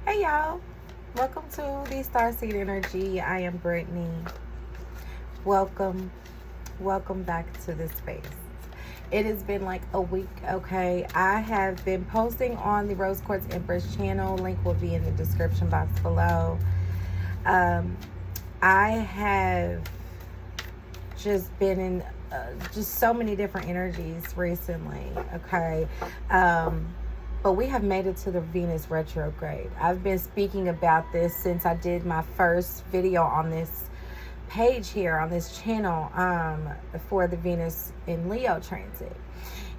Hey y'all, welcome to the Starseed Energy. I am Brittany. Welcome, welcome back to this space. It has been like a week, okay? I have been posting on the Rose Quartz Empress channel. Link will be in the description box below. I have just been in just so many different energies recently, okay? But we have made it to the Venus retrograde. I've been speaking about this since I did my first video on this page here on this channel for the Venus in Leo transit.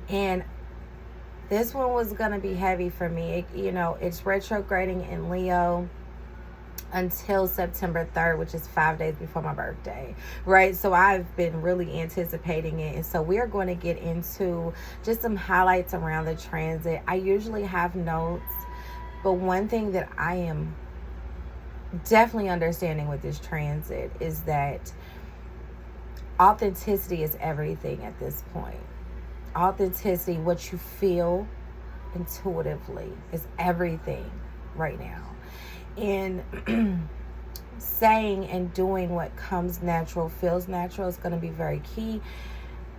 And this one was going to be heavy for me. It's retrograding in Leo until September 3rd, which is 5 days before my birthday, right? So I've been really anticipating it. And so we are going to get into just some highlights around the transit. I usually have notes, but one thing that I am definitely understanding with this transit is that authenticity is everything at this point. Authenticity, what you feel intuitively, is everything right now. And saying and doing what comes natural, feels natural, is going to be very key.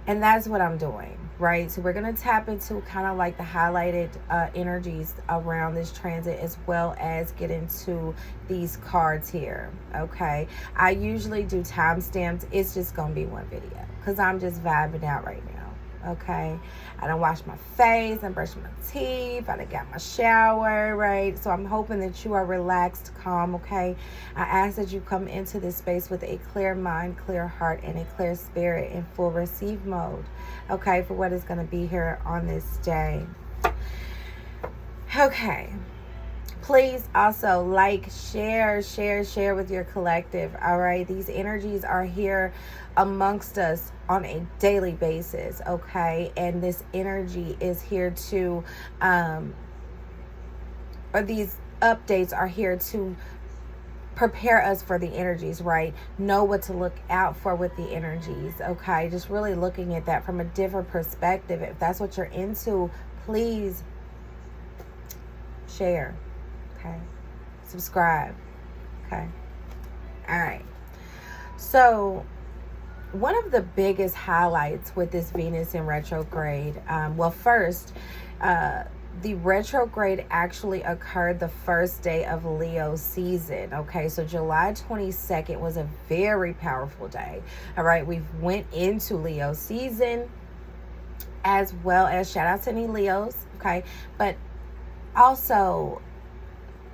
And that's what I'm doing, right? So we're going to tap into kind of like the highlighted energies around this transit, as well as get into these cards here, okay? I usually do timestamps. It's just going to be one video because I'm just vibing out right now. Okay, I done washed my face and brushed my teeth. I done got my shower, right? So I'm hoping that you are relaxed, calm, okay? I ask that you come into this space with a clear mind, clear heart, and a clear spirit in full receive mode, okay, for what is going to be here on this day. Okay. Please also like, share with your collective, all right? These energies are here amongst us on a daily basis, okay? And this energy is here to, or these updates are here to prepare us for the energies, right? Know what to look out for with the energies, okay? Just really looking at that from a different perspective. If that's what you're into, please share. Okay, subscribe. Okay, all right. So one of the biggest highlights with this Venus in retrograde, first, the retrograde actually occurred the first day of Leo season. Okay, so July 22nd was a very powerful day. All right, we went into Leo season, as well as shout out to any Leos. Okay, but also,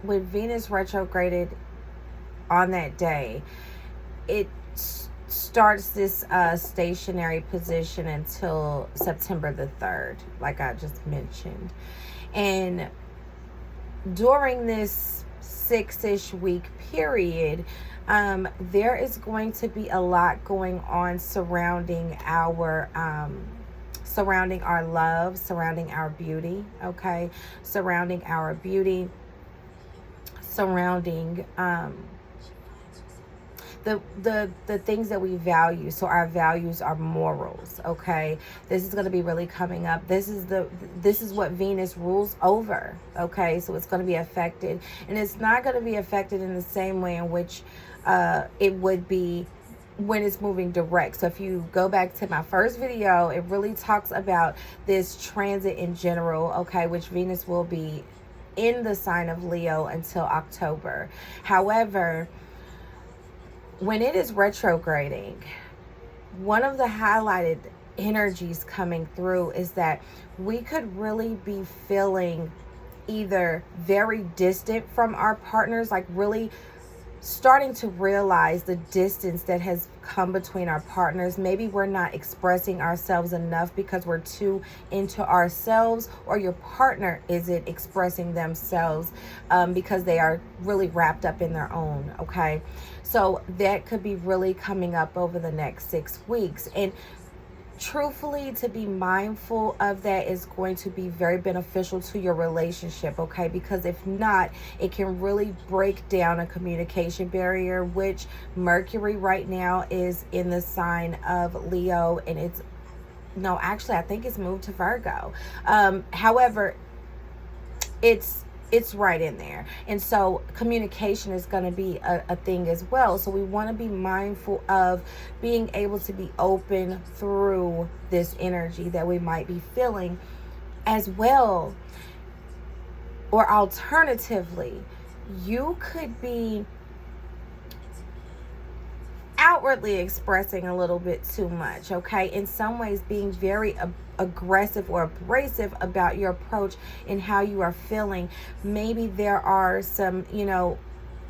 when Venus retrograded on that day, it starts this stationary position until September the 3rd, like I just mentioned. And during this 6-ish week period, there is going to be a lot going on surrounding our love, surrounding our beauty, okay? Surrounding our beauty, surrounding the things that we value. So our values, our morals, okay? This is going to be really coming up. This is what Venus rules over, okay? So it's going to be affected, and it's not going to be affected in the same way in which it would be when it's moving direct. So if you go back to my first video, it really talks about this transit in general, okay, which Venus will be in the sign of Leo until October. However, when it is retrograding, one of the highlighted energies coming through is that we could really be feeling either very distant from our partners, like really starting to realize the distance that has come between our partners. Maybe we're not expressing ourselves enough because we're too into ourselves, or your partner isn't expressing themselves because they are really wrapped up in their own, okay? So that could be really coming up over the next 6 weeks. And truthfully, to be mindful of that is going to be very beneficial to your relationship, okay? Because if not, it can really break down a communication barrier, which Mercury right now is in the sign of Leo, and I think it's moved to Virgo. However, it's it's right in there. And so communication is going to be a thing as well. So we want to be mindful of being able to be open through this energy that we might be feeling as well. Or alternatively, you could be outwardly expressing a little bit too much, okay? In some ways, being very aggressive or abrasive about your approach and how you are feeling. Maybe there are some,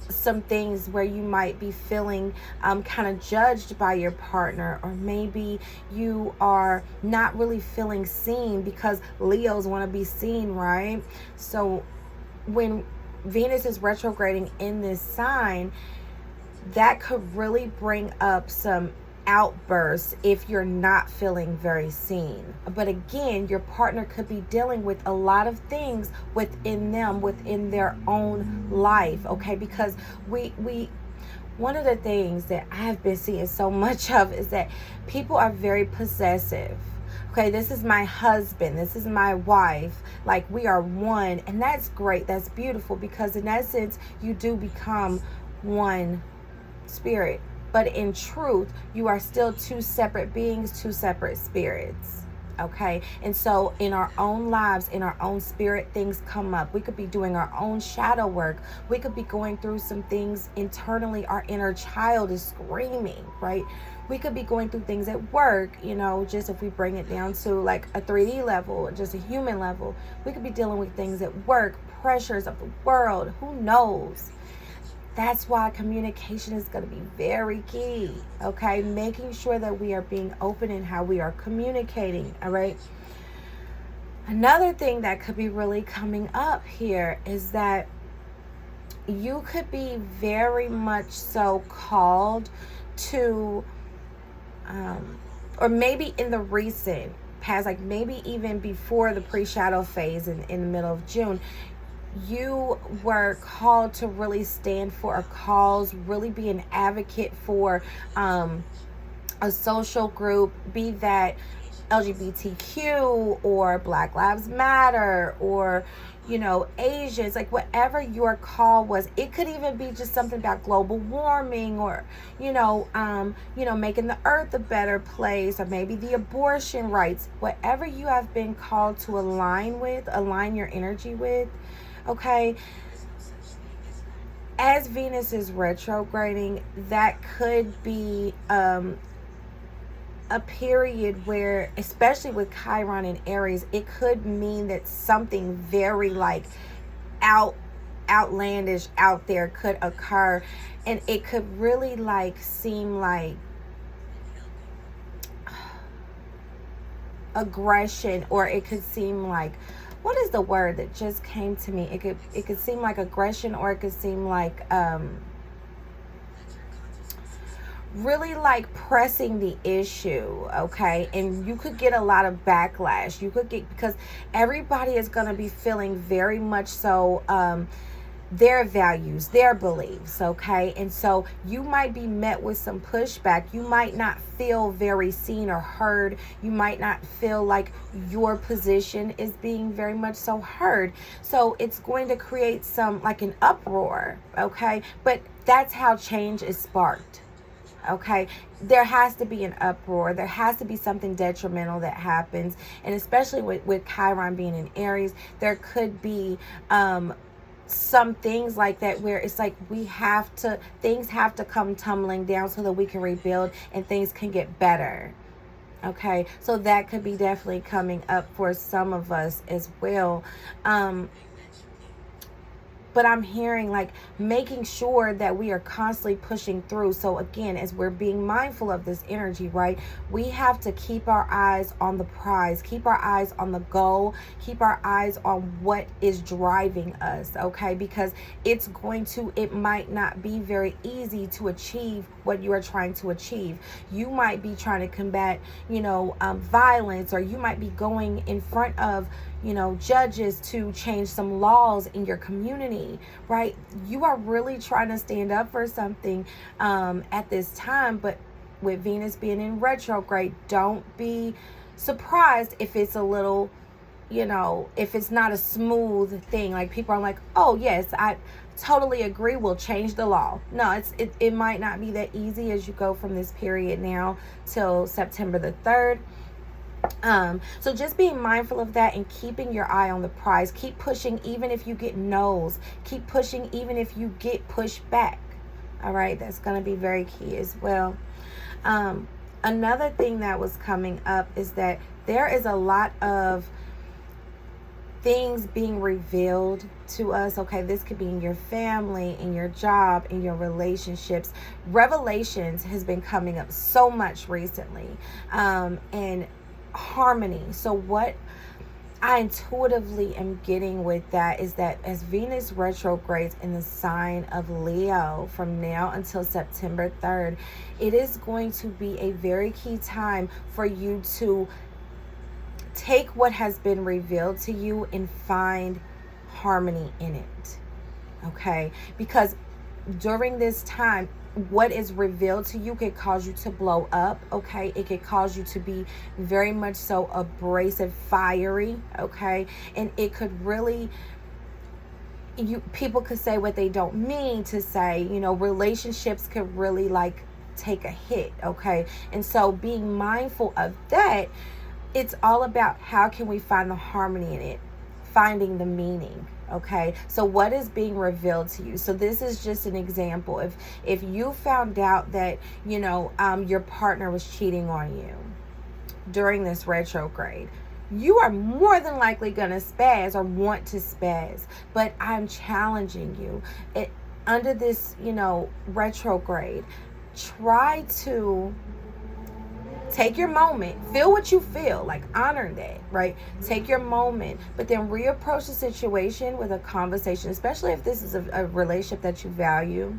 some things where you might be feeling kind of judged by your partner, or maybe you are not really feeling seen, because Leos want to be seen, right? So when Venus is retrograding in this sign, that could really bring up some outbursts if you're not feeling very seen. But again, your partner could be dealing with a lot of things within them, within their own life, okay? Because we one of the things that I've been seeing so much of is that people are very possessive. Okay, this is my husband, this is my wife, like we are one, and that's great, that's beautiful, because in essence you do become one spirit, but in truth you are still two separate beings, two separate spirits. Okay, and so in our own lives, in our own spirit, things come up. We could be doing our own shadow work. We could be going through some things internally. Our inner child is screaming, right? We could be going through things at work, just if we bring it down to like a 3D level, just a human level. We could be dealing with things at work, pressures of the world, who knows? That's why communication is going to be very key, okay? Making sure that we are being open in how we are communicating, all right? Another thing that could be really coming up here is that you could be very much so called to, or maybe in the recent past, like maybe even before the pre-shadow phase in the middle of June, you were called to really stand for a cause, really be an advocate for a social group, be that LGBTQ or Black Lives Matter or Asians, like whatever your call was. It could even be just something about global warming, or making the earth a better place, or maybe the abortion rights. Whatever you have been called to align your energy with. Okay, as Venus is retrograding, that could be a period where, especially with Chiron in Aries, it could mean that something very like outlandish out there could occur, and it could really like seem like aggression, or it could seem like, what is the word that just came to me? It could seem like aggression, or it could seem like really like pressing the issue, okay? And you could get a lot of backlash. You could get, because everybody is going to be feeling very much so their values, their beliefs, okay? And so you might be met with some pushback. You might not feel very seen or heard. You might not feel like your position is being very much so heard. So it's going to create some like an uproar, okay? But that's how change is sparked. Okay, there has to be an uproar. There has to be something detrimental that happens. And especially with Chiron being in Aries, there could be some things like that where it's like things have to come tumbling down so that we can rebuild and things can get better. Okay, so that could be definitely coming up for some of us as well. But I'm hearing like making sure that we are constantly pushing through. So again, as we're being mindful of this energy, right, we have to keep our eyes on the prize, keep our eyes on the goal, keep our eyes on what is driving us, okay? Because it might not be very easy to achieve what you are trying to achieve. You might be trying to combat, violence, or you might be going in front of, judges to change some laws in your community, right? You are really trying to stand up for something at this time. But with Venus being in retrograde, don't be surprised if it's a little you know, if it's not a smooth thing, like people are like, oh yes, I totally agree, we'll change the law. No, it might not be that easy as you go from this period now till September the 3rd. So just being mindful of that and keeping your eye on the prize. Keep pushing even if you get no's. Keep pushing even if you get pushed back. All right, that's going to be very key as well. Another thing that was coming up is that there is a lot of things being revealed to us. Okay, this could be in your family, in your job, in your relationships. Revelations has been coming up so much recently, and harmony. So what I intuitively am getting with that is that as Venus retrogrades in the sign of Leo from now until September 3rd, it is going to be a very key time for you to take what has been revealed to you and find harmony in it. Okay? Because during this time, what is revealed to you could cause you to blow up. Okay? It could cause you to be very much so abrasive, fiery. Okay? And it could really, people could say what they don't mean to say. You know, relationships could really like take a hit. Okay? And so being mindful of that, it's all about how can we find the harmony in it, finding the meaning. Okay, so what is being revealed to you? So this is just an example. If you found out that, you know, your partner was cheating on you during this retrograde, you are more than likely going to spaz or want to spaz. But I'm challenging you, under this, you know, retrograde, try to take your moment, feel what you feel, like honor that, right? Take your moment, but then reapproach the situation with a conversation, especially if this is a relationship that you value,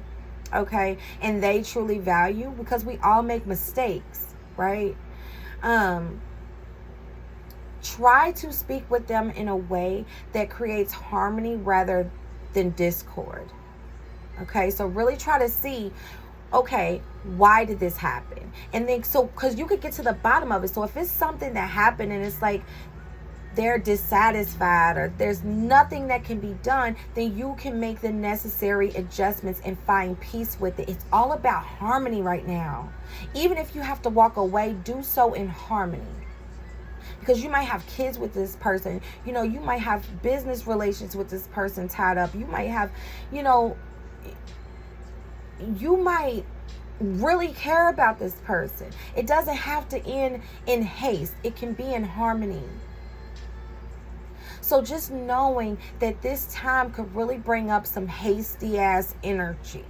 okay? And they truly value, because we all make mistakes, right? Try to speak with them in a way that creates harmony rather than discord, okay? So really try to see, okay, why did this happen? And then, so, because you could get to the bottom of it. So if it's something that happened and it's like they're dissatisfied or there's nothing that can be done, then you can make the necessary adjustments and find peace with it. It's all about harmony right now. Even if you have to walk away, do so in harmony. Because you might have kids with this person. You know, you might have business relations with this person tied up. You might have, you know, you might really care about this person. It doesn't have to end in haste. It can be in harmony. So just knowing that this time could really bring up some hasty ass energy,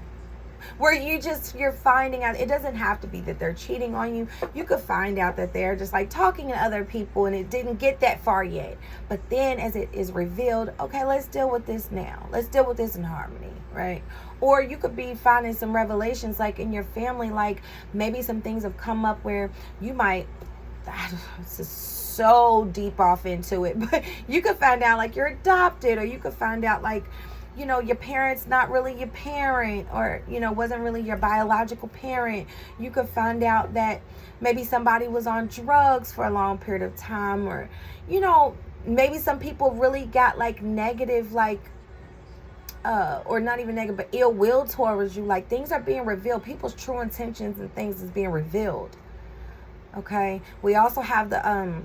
where you're finding out, it doesn't have to be that they're cheating on you. You could find out that they're just like talking to other people and it didn't get that far yet. But then as it is revealed, okay, let's deal with this now. Let's deal with this in harmony, right? Or you could be finding some revelations like in your family, like maybe some things have come up where you might, this is so deep off into it, but you could find out like you're adopted, or you could find out like, you know, your parent's not really your parent, or, you know, wasn't really your biological parent. You could find out that maybe somebody was on drugs for a long period of time, or, you know, maybe some people really got like negative, like, or not even negative, but ill will towards you. Like things are being revealed. People's true intentions and things is being revealed. Okay. We also have the,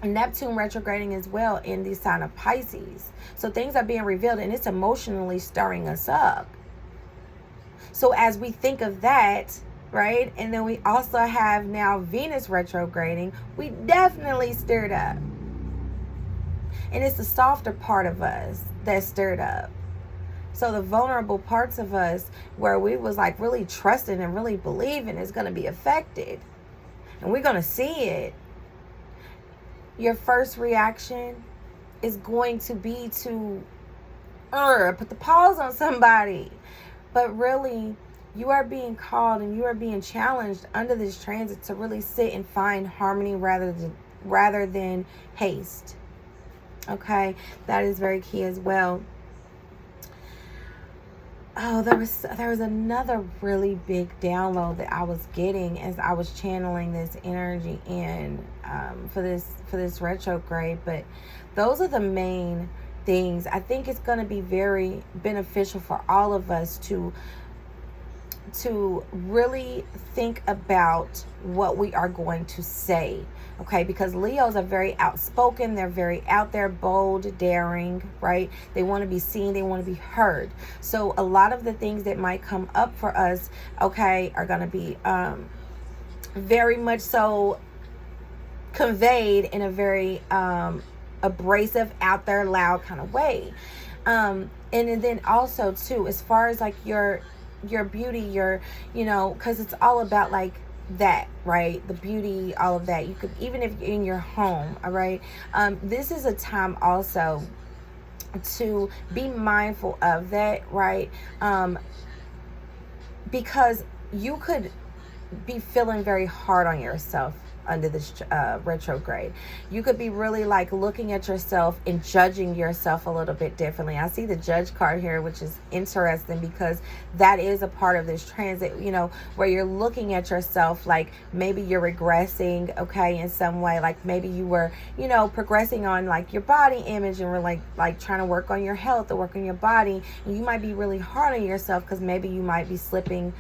Neptune retrograding as well in the sign of Pisces. So things are being revealed and it's emotionally stirring us up. So as we think of that, right? And then we also have now Venus retrograding. We definitely stirred up. And it's the softer part of us that's stirred up. So the vulnerable parts of us where we was like really trusting and really believing is going to be affected. And we're going to see it. Your first reaction is going to be to put the pause on somebody. But really, you are being called and you are being challenged under this transit to really sit and find harmony rather than haste. Okay, that is very key as well. Oh, there was another really big download that I was getting as I was channeling this energy in for this retrograde. But those are the main things. I think it's going to be very beneficial for all of us to really think about what we are going to say, okay? Because Leos are very outspoken, they're very out there, bold, daring, right? They want to be seen, they want to be heard. So a lot of the things that might come up for us, okay, are going to be very much so conveyed in a very abrasive, out there, loud kind of way. And then also too, as far as like your beauty, your, you know, because it's all about like that, right? The beauty, all of that. You could, even if you're in your home, all right? This is a time also to be mindful of that, right? Because you could be feeling very hard on yourself under this retrograde. You could be really like looking at yourself and judging yourself a little bit differently. I see the Judge card here, which is interesting because that is a part of this transit, you know, where you're looking at yourself like maybe you're regressing, okay, in some way. Like maybe you were, you know, progressing on like your body image and were like trying to work on your health or work on your body. And you might be really hard on yourself because maybe you might be slipping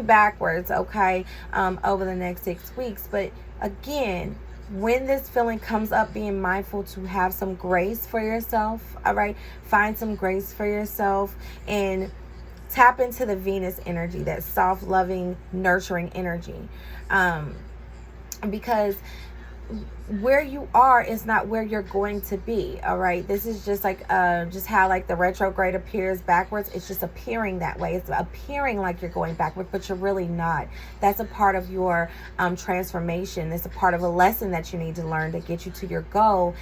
backwards, okay, over the next 6 weeks. But again, when this feeling comes up, being mindful to have some grace for yourself, all right? Find some grace for yourself and tap into the Venus energy, that soft, loving, nurturing energy, because where you are is not where you're going to be, all right? This is just like just how like the retrograde appears backwards. It's just appearing that way. It's appearing like you're going backwards, but you're really not. That's a part of your transformation. It's a part of a lesson that you need to learn to get you to your goal.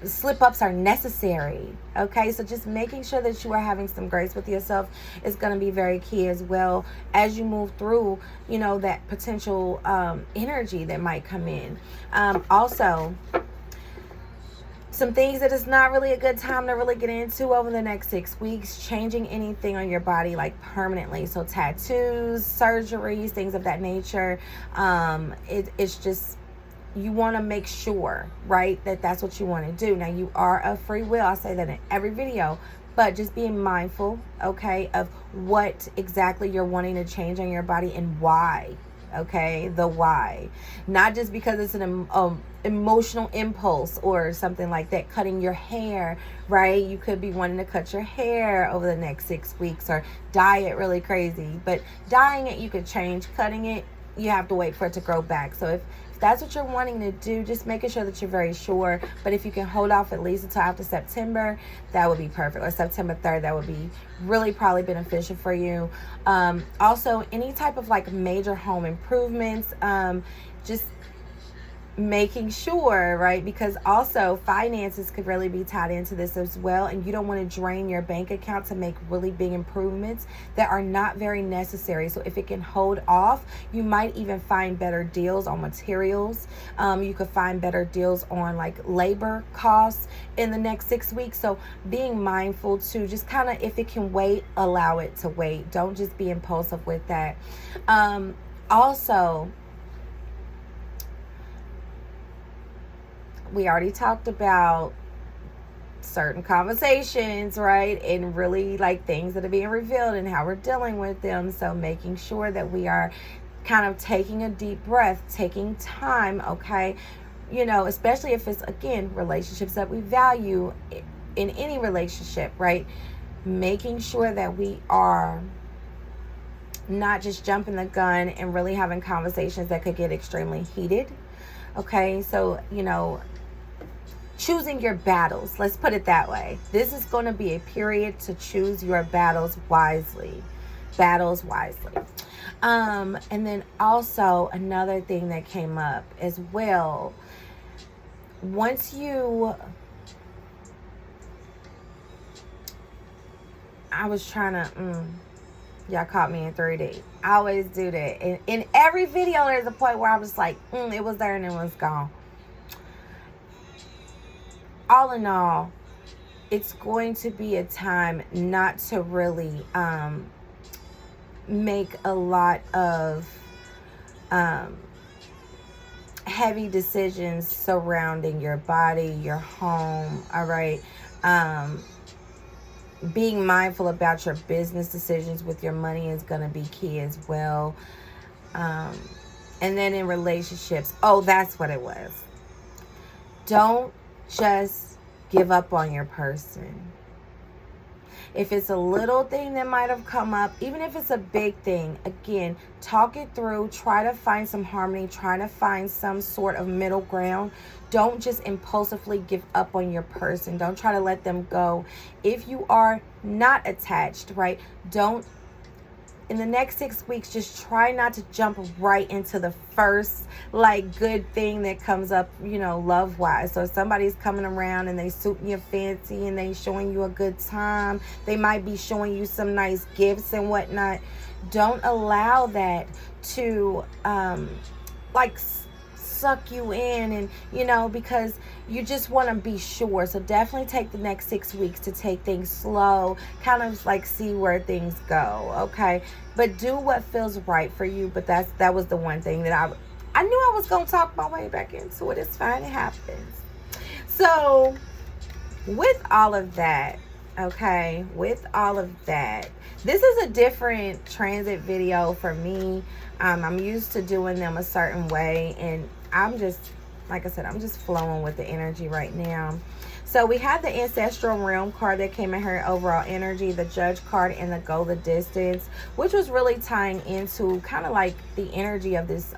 Slip-ups are necessary, okay? So just making sure that you are having some grace with yourself is going to be very key, as well as you move through, you know, that potential energy that might come in. Also, some things that is not really a good time to really get into over the next 6 weeks: changing anything on your body like permanently. So tattoos, surgeries, things of that nature. It's just, you want to make sure, right, that that's what you want to do. Now, you are a free will. I say that in every video, but just being mindful, okay, of what exactly you're wanting to change on your body and why, okay, the why. Not just because it's an emotional impulse or something like that. Cutting your hair, right? You could be wanting to cut your hair over the next 6 weeks, or dye it really crazy. But dyeing it, you could change. Cutting it, you have to wait for it to grow back. So if that's what you're wanting to do, just making sure that you're very sure. But if you can hold off at least until after September, that would be perfect. Or September 3rd, that would be really probably beneficial for you. Also, any type of like major home improvements, just making sure, right? Because also finances could really be tied into this as well, and you don't want to drain your bank account to make really big improvements that are not very necessary. So if it can hold off, you might even find better deals on materials. You could find better deals on like labor costs in the next 6 weeks. So being mindful to just kind of, if it can wait, allow it to wait. Don't just be impulsive with that. Also, we already talked about certain conversations, right? And really like things that are being revealed and how we're dealing with them. So making sure that we are kind of taking a deep breath, taking time, okay? You know, especially if it's, again, relationships that we value in any relationship, right? Making sure that we are not just jumping the gun and really having conversations that could get extremely heated, okay? So, you know, choosing your battles, let's put it that way. This is going to be a period to choose your battles wisely. And then also another thing that came up as well, once you, I was trying to, y'all caught me in 3D. I always do that. In every video, there's a point where I was like, it was there and it was gone. All in all, it's going to be a time not to really make a lot of heavy decisions surrounding your body, your home, all right? Being mindful about your business decisions with your money is going to be key as well. Um, and then in relationships, oh, that's what it was. Don't just give up on your person. If it's a little thing that might have come up, even if it's a big thing, again, talk it through. Try to find some harmony. Try to find some sort of middle ground. Don't just impulsively give up on your person. Don't try to let them go. If you are not attached, right, don't, in the next 6 weeks, just try not to jump right into the first like good thing that comes up, you know, love wise. So if somebody's coming around and they suiting you fancy and they showing you a good time, they might be showing you some nice gifts and whatnot. Don't allow that to like suck you in, and you know, because you just want to be sure. So definitely take the next 6 weeks to take things slow, kind of like see where things go, okay? But do what feels right for you. But that was the one thing that I knew I was gonna talk my way back into it. It's fine, it happens. So with all of that, okay, with all of that, this is a different transit video for me. I'm used to doing them a certain way, and I'm just, like I said, I'm just flowing with the energy right now. So we had the Ancestral Realm card that came in her overall energy, the Judge card, and the Go the Distance, which was really tying into kind of like the energy of this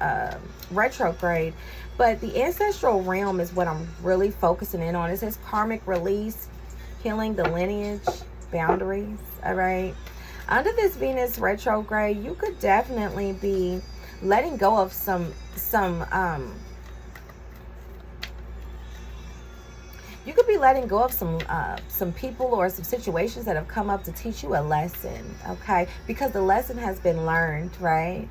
retrograde. But the Ancestral Realm is what I'm really focusing in on. It says karmic release, healing the lineage, boundaries, all right? Under this Venus retrograde, you could definitely be letting go of some people or some situations that have come up to teach you a lesson, okay? Because the lesson has been learned, right?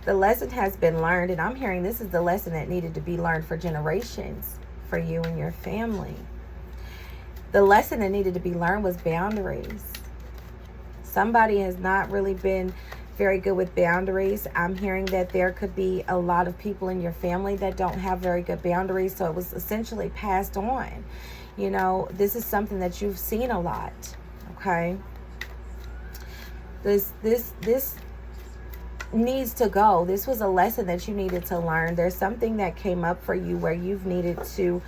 The lesson has been learned, and I'm hearing this is the lesson that needed to be learned for generations, for you and your family. The lesson that needed to be learned was boundaries. Somebody has not really been very good with boundaries. I'm hearing that there could be a lot of people in your family that don't have very good boundaries, so it was essentially passed on. You know, this is something that you've seen a lot, okay? This needs to go. This was a lesson that you needed to learn. There's something that came up for you where you've needed to,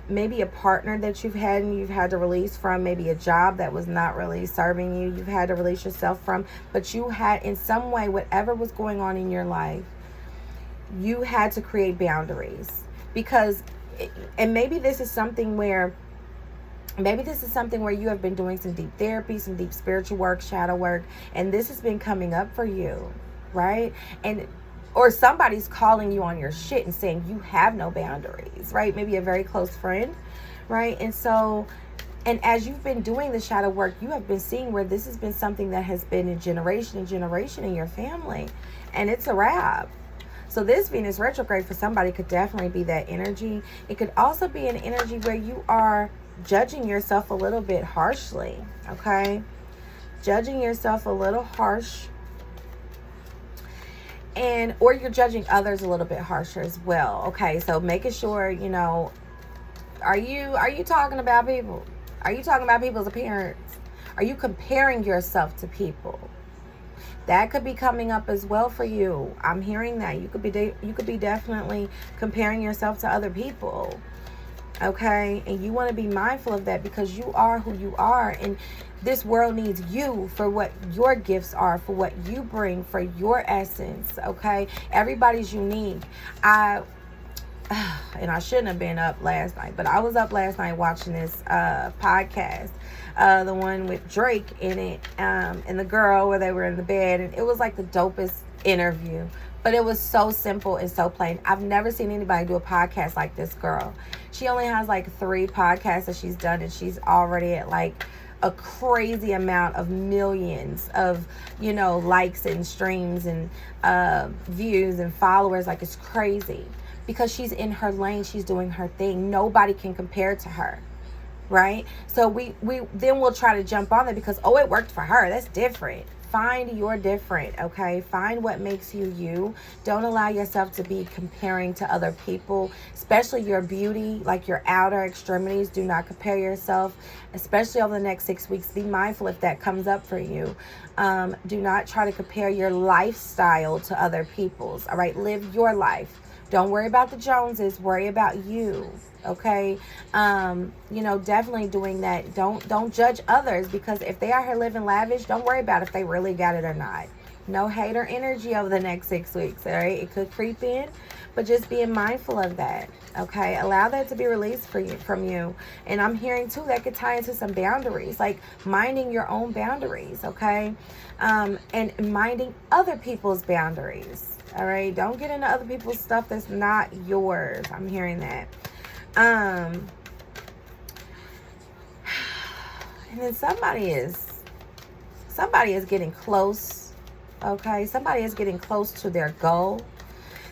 maybe a partner that you've had and you've had to release from, maybe a job that was not really serving you, you've had to release yourself from, but you had, in some way, whatever was going on in your life, you had to create boundaries. Because, and maybe this is something where you have been doing some deep therapy, some deep spiritual work, shadow work, and this has been coming up for you, right? And or somebody's calling you on your shit and saying you have no boundaries, right? Maybe a very close friend, right? And so, and as you've been doing the shadow work, you have been seeing where this has been something that has been in generation in your family, and it's a wrap. So this Venus retrograde for somebody could definitely be that energy. It could also be an energy where you are judging yourself a little bit harshly, okay? Judging yourself a little harsh, and or you're judging others a little bit harsher as well, okay? So making sure, you know, are you talking about people? Are you talking about people's appearance? Are you comparing yourself to people? That could be coming up as well for you. I'm hearing that you could be definitely comparing yourself to other people. Okay, and you want to be mindful of that because you are who you are, and this world needs you for what your gifts are, for what you bring, for your essence. Okay, everybody's unique. And I shouldn't have been up last night, but I was up last night watching this podcast, the one with Drake in it, and the girl where they were in the bed, and it was like the dopest interview. But it was so simple and so plain. I've never seen anybody do a podcast like this girl. She only has like 3 podcasts that she's done, and she's already at like a crazy amount of millions of, you know, likes and streams and views and followers. Like, it's crazy because she's in her lane. She's doing her thing. Nobody can compare to her, right? So we then we'll try to jump on that because, oh, it worked for her. That's different. find your different, okay? Find what makes you you. Don't allow yourself to be comparing to other people, especially your beauty, like your outer extremities. Do not compare yourself, especially over the next 6 weeks. Be mindful if that comes up for you. Do not try to compare your lifestyle to other people's, all right? Live your life. Don't worry about the Joneses. Worry about you. Okay. Definitely doing that. Don't judge others, because if they are here living lavish, don't worry about if they really got it or not. No hater energy over the next 6 weeks. All right. It could creep in, but just being mindful of that. Okay. Allow that to be released from you. And I'm hearing too, that could tie into some boundaries, like minding your own boundaries. Okay. And minding other people's boundaries. All right. Don't get into other people's stuff that's not yours. I'm hearing that. And then somebody is getting close. Okay. Somebody is getting close to their goal.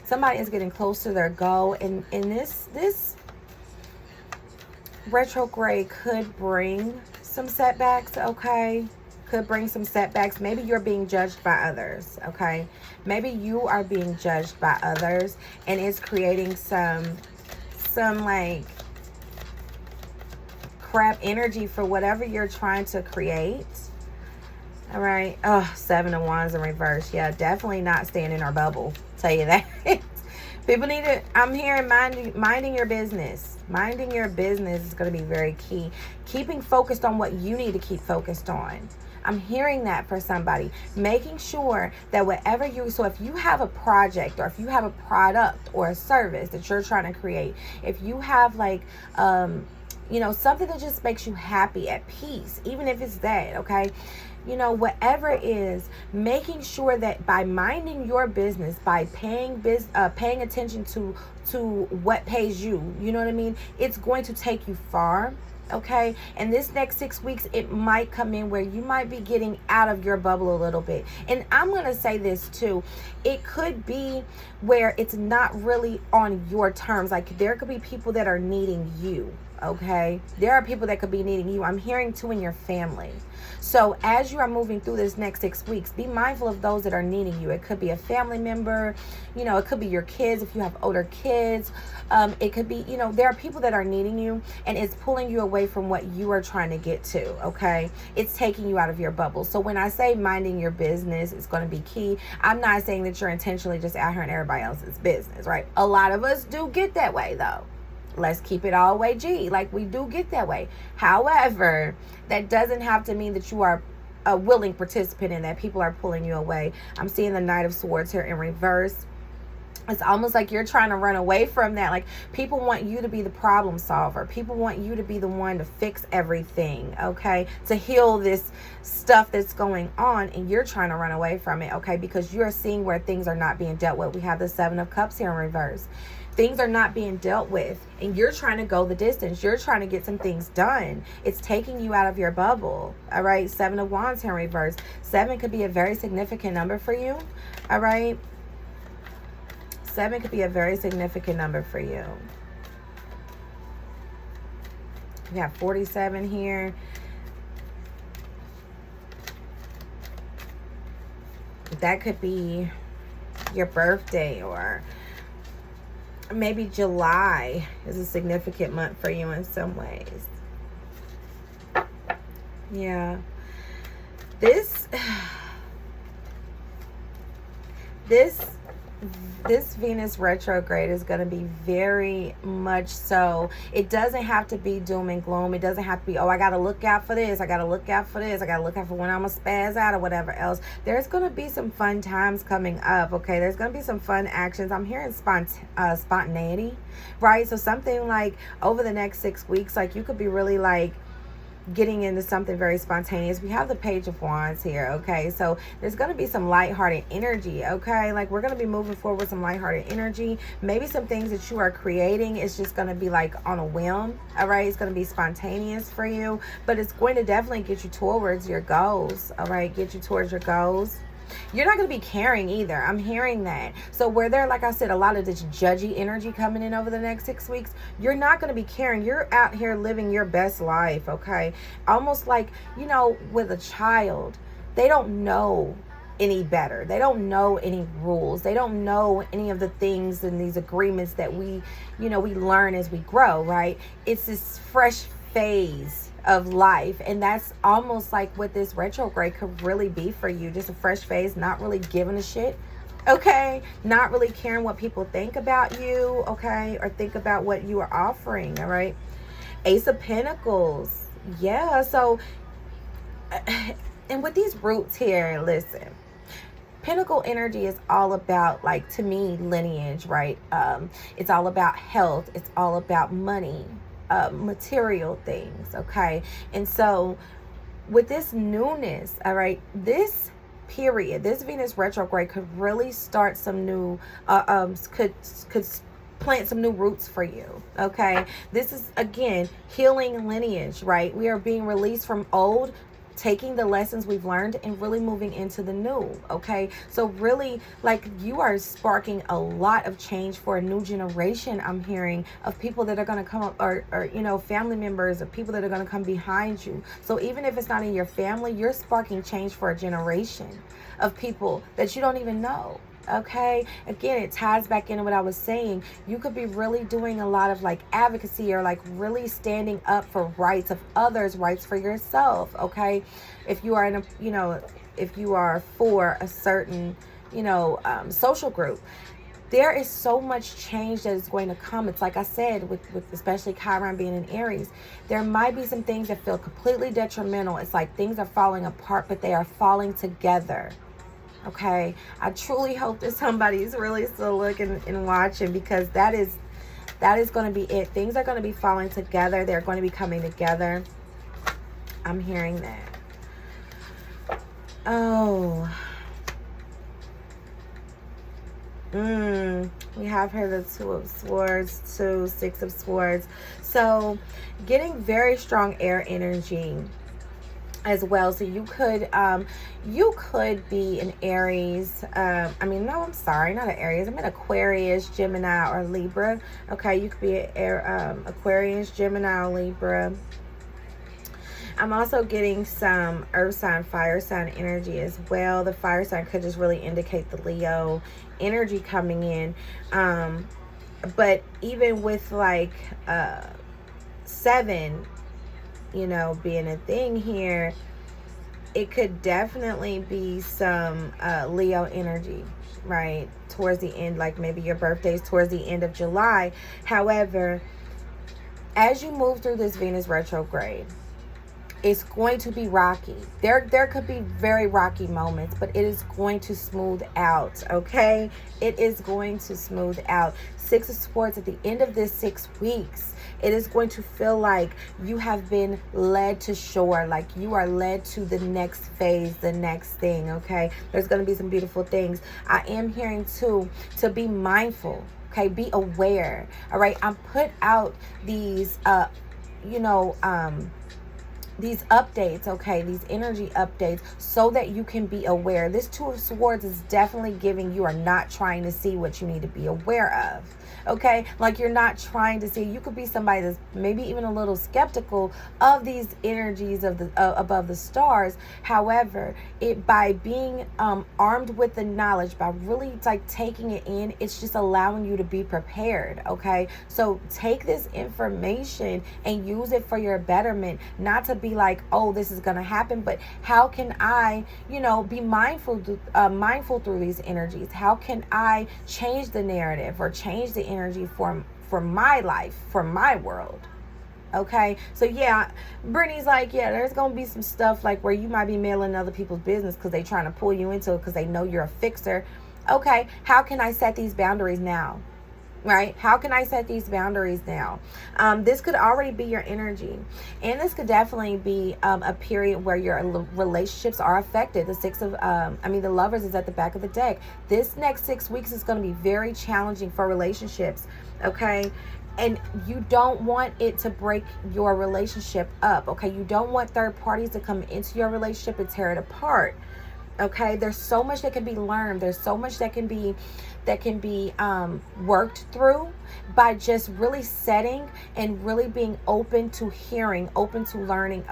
Somebody is getting close to their goal. And this retrograde could bring some setbacks. Okay. Could bring some setbacks. Maybe you're being judged by others. Okay. Maybe you are being judged by others, and it's creating some like crap energy for whatever you're trying to create. All right. Oh, 7 of Wands in reverse. Yeah, definitely not staying in our bubble. Tell you that. People need to, I'm hearing minding your business. Minding your business is going to be very key. Keeping focused on what you need to keep focused on. I'm hearing that for somebody. Making sure that whatever so if you have a project, or if you have a product or a service that you're trying to create, if you have like, something that just makes you happy, at peace, even if it's that, okay? Whatever it is, making sure that by minding your business, by paying attention to what pays you, you know what I mean? It's going to take you far. Okay. And this next 6 weeks, it might come in where you might be getting out of your bubble a little bit. And I'm going to say this too. It could be where it's not really on your terms. Like there could be people that are needing you. Okay. There are people that could be needing you. I'm hearing too in your family. So as you are moving through this next 6 weeks, be mindful of those that are needing you. It could be a family member, it could be your kids if you have older kids. It could be, there are people that are needing you, and it's pulling you away from what you are trying to get to, okay? It's taking you out of your bubble. So when I say minding your business is going to be key, I'm not saying that you're intentionally just out here in everybody else's business, right? A lot of us do get that way though. Let's keep it all way G. Like we do get that way. However, that doesn't have to mean that you are a willing participant in that. People are pulling you away. I'm seeing the Knight of Swords here in reverse. It's almost like you're trying to run away from that. Like people want you to be the problem solver. People want you to be the one to fix everything, okay? To heal this stuff that's going on, and you're trying to run away from it, okay? Because you're seeing where things are not being dealt with. We have the 7 of Cups here in reverse. Things are not being dealt with, and you're trying to go the distance. You're trying to get some things done. It's taking you out of your bubble. All right. 7 of Wands here in reverse. 7 could be a very significant number for you. All right. 7 could be a very significant number for you. We have 47 here. That could be your birthday, or maybe July is a significant month for you in some ways. Yeah. This Venus retrograde is going to be very much so. It doesn't have to be doom and gloom. It doesn't have to be, oh, I got to look out for this. I got to look out for this. I got to look out for when I'm going to spaz out or whatever else. There's going to be some fun times coming up, okay? There's going to be some fun actions. I'm hearing spontaneity, right? So something like over the next 6 weeks, like you could be really like getting into something very spontaneous. We have the Page of Wands here, okay? So there's going to be some lighthearted energy, okay? Like we're going to be moving forward with some lighthearted energy. Maybe some things that you are creating is just going to be like on a whim, all right? It's going to be spontaneous for you, but it's going to definitely get you towards your goals, all right? Get you towards your goals. You're not going to be caring either. I'm hearing that. So where there, like I said, a lot of this judgy energy coming in over the next 6 weeks, you're not going to be caring. You're out here living your best life, okay? Almost like, with a child. they don't know any better. They don't know any rules. They don't know any of the things and these agreements that we learn as we grow, right? It's this fresh phase of life, and that's almost like what this retrograde could really be for you. Just a fresh phase, not really giving a shit, okay? Not really caring what people think about you, okay? Or think about what you are offering, all right? Ace of Pentacles. Yeah, so and with these roots here, listen, Pentacle energy is all about, like, to me, lineage, right? It's all about health. It's all about money, material things, okay? And so with this newness, all right, this period, this Venus retrograde could really start some new, could plant some new roots for you, okay? This is, again, healing lineage, right? We are being released from old, taking the lessons we've learned and really moving into the new, okay? So really, like, you are sparking a lot of change for a new generation, I'm hearing, of people that are going to come up, or family members, or people that are going to come behind you. So even if it's not in your family, you're sparking change for a generation of people that you don't even know. Okay, again, it ties back into what I was saying. You could be really doing a lot of, like, advocacy, or like really standing up for rights of others, rights for yourself. Okay, if you are in a, if you are for a certain, social group, there is so much change that is going to come. It's like I said, with especially Chiron being in Aries, there might be some things that feel completely detrimental. It's like things are falling apart, but they are falling together. Okay, I truly hope that somebody's really still looking and watching, because that is going to be it. Things are going to be falling together. They're going to be coming together. I'm hearing that. Oh. We have here the Two of Swords, 2, 6 of Swords. So getting very strong air energy as well. So you could be an Aries, I'm sorry, not an Aries, I'm an Aquarius, Gemini, or Libra. Okay, you could be an Aquarius, Gemini, or Libra. I'm also getting some earth sign, fire sign energy as well. The fire sign could just really indicate the Leo energy coming in. But even with, like, 7, being a thing here, it could definitely be some Leo energy, right? Towards the end, like maybe your birthday's towards the end of July. However, as you move through this Venus retrograde, it's going to be rocky. There could be very rocky moments, but it is going to smooth out, okay? It is going to smooth out. 6 of Swords at the end of this 6 weeks. It is going to feel like you have been led to shore, like you are led to the next phase, the next thing, okay? There's going to be some beautiful things. I am hearing, too, to be mindful, okay? Be aware, all right? I'm put out these, these updates, okay, these energy updates, so that you can be aware. This 2 of Swords is definitely giving you are not trying to see what you need to be aware of, okay? Like, you're not trying to see. You could be somebody that's maybe even a little skeptical of these energies of the above the stars. However, by being armed with the knowledge, by really, like, taking it in, it's just allowing you to be prepared, okay? So take this information and use it for your betterment, not to be like, oh, this is gonna happen, but how can I, be mindful through these energies? How can I change the narrative or change the energy for my life, for my world? Okay, so yeah, Brittany's like, yeah, there's gonna be some stuff like where you might be mailing other people's business because they trying to pull you into it because they know you're a fixer. Okay, how can I set these boundaries now? Right? How can I set these boundaries now? This could already be your energy. And this could definitely be a period where your relationships are affected. The 6 of, the Lovers is at the back of the deck. This next 6 weeks is going to be very challenging for relationships. Okay? And you don't want it to break your relationship up. Okay? You don't want third parties to come into your relationship and tear it apart. Okay? There's so much that can be learned. There's so much that can be worked through by just really setting and really being open to hearing, open to learning,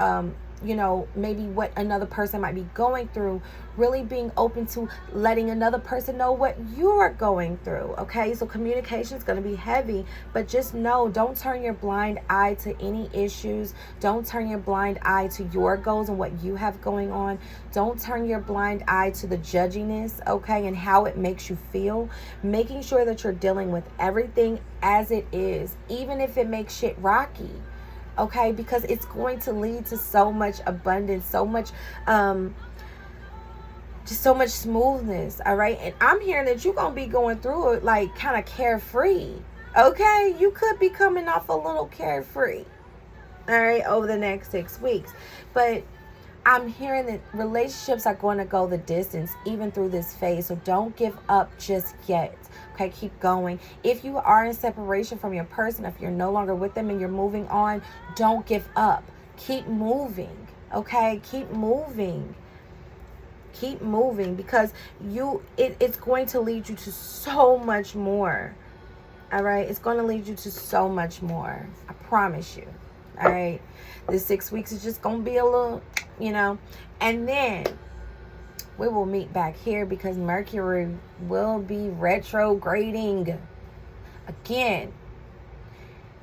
you know, maybe what another person might be going through, really being open to letting another person know what you are going through. Okay, so communication is going to be heavy, but just know, don't turn your blind eye to any issues. Don't turn your blind eye to your goals and what you have going on. Don't turn your blind eye to the judginess, okay, and how it makes you feel. Making sure that you're dealing with everything as it is, even if it makes shit rocky. Okay, because it's going to lead to so much abundance, so much just so much smoothness. All right, and I'm hearing that you're gonna be going through it like kind of carefree. Okay, you could be coming off a little carefree, all right, over the next 6 weeks. But I'm hearing that relationships are going to go the distance even through this phase, so don't give up just yet. Okay, keep going. If you are in separation from your person, if you're no longer with them and you're moving on, don't give up. Keep moving. Okay, keep moving. Keep moving, because it's going to lead you to so much more. All right, it's going to lead you to so much more. I promise you. All right, this 6 weeks is just going to be a little, you know, and then we will meet back here because Mercury will be retrograding again.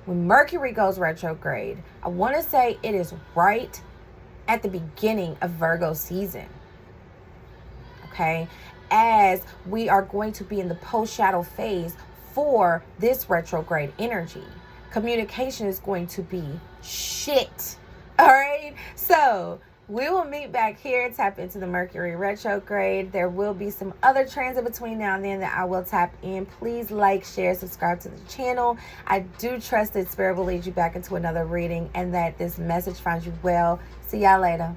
When Mercury goes retrograde, I want to say it is right at the beginning of Virgo season. Okay, as we are going to be in the post-shadow phase for this retrograde energy. Communication is going to be shit. All right, so we will meet back here, tap into the Mercury retrograde. There will be some other transit between now and then that I will tap in. Please like, share, subscribe to the channel. I do trust that Spirit will lead you back into another reading and that this message finds you well. See y'all later.